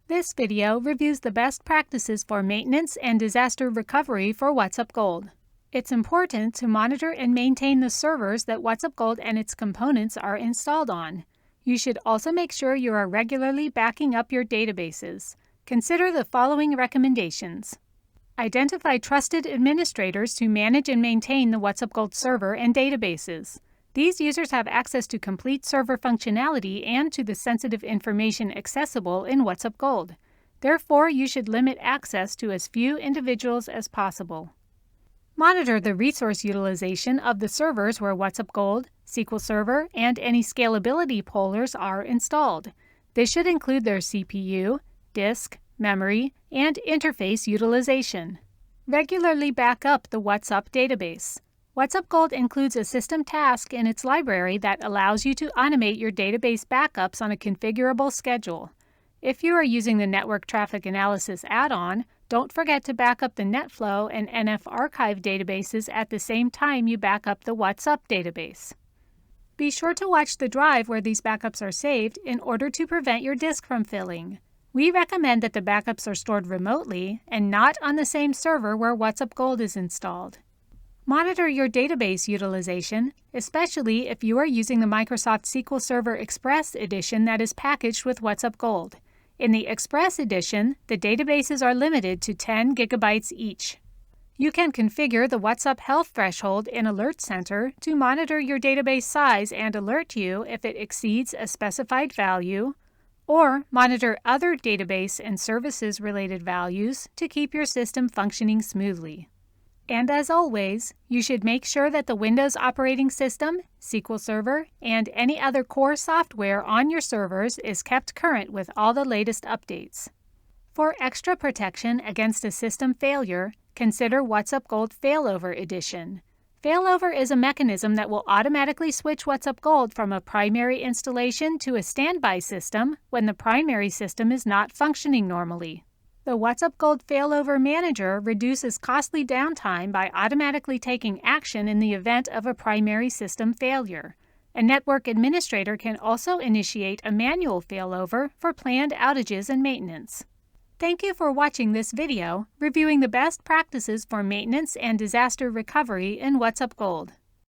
This video reviews the best practices for maintenance and disaster recovery for WhatsUp Gold. It's important to monitor and maintain the servers that WhatsUp Gold and its components are installed on. You should also make sure you are regularly backing up your databases. Consider the following recommendations. Identify trusted administrators to manage and maintain the WhatsUp Gold server and databases. These users have access to complete server functionality and to the sensitive information accessible in WhatsUp Gold. Therefore, you should limit access to as few individuals as possible. Monitor the resource utilization of the servers where WhatsUp Gold, SQL Server, and any scalability pollers are installed. This should include their CPU, disk, memory, and interface utilization. Regularly back up the WhatsUp database. WhatsUp Gold includes a system task in its library that allows you to automate your database backups on a configurable schedule. If you are using the Network Traffic Analysis add-on, don't forget to back up the NetFlow and NF Archive databases at the same time you back up the WhatsUp database. Be sure to watch the drive where these backups are saved in order to prevent your disk from filling. We recommend that the backups are stored remotely and not on the same server where WhatsUp Gold is installed. Monitor your database utilization, especially if you are using the Microsoft SQL Server Express edition that is packaged with WhatsUp Gold. In the Express edition, the databases are limited to 10 gigabytes each. You can configure the WhatsUp Health threshold in Alert Center to monitor your database size and alert you if it exceeds a specified value, or monitor other database and services-related values to keep your system functioning smoothly. And as always, you should make sure that the Windows operating system, SQL Server, and any other core software on your servers is kept current with all the latest updates. For extra protection against a system failure, consider WhatsUp Gold Failover Edition. Failover is a mechanism that will automatically switch WhatsUp Gold from a primary installation to a standby system when the primary system is not functioning normally. The WhatsUp Gold Failover Manager reduces costly downtime by automatically taking action in the event of a primary system failure. A network administrator can also initiate a manual failover for planned outages and maintenance. Thank you for watching this video reviewing the best practices for maintenance and disaster recovery in WhatsUp Gold.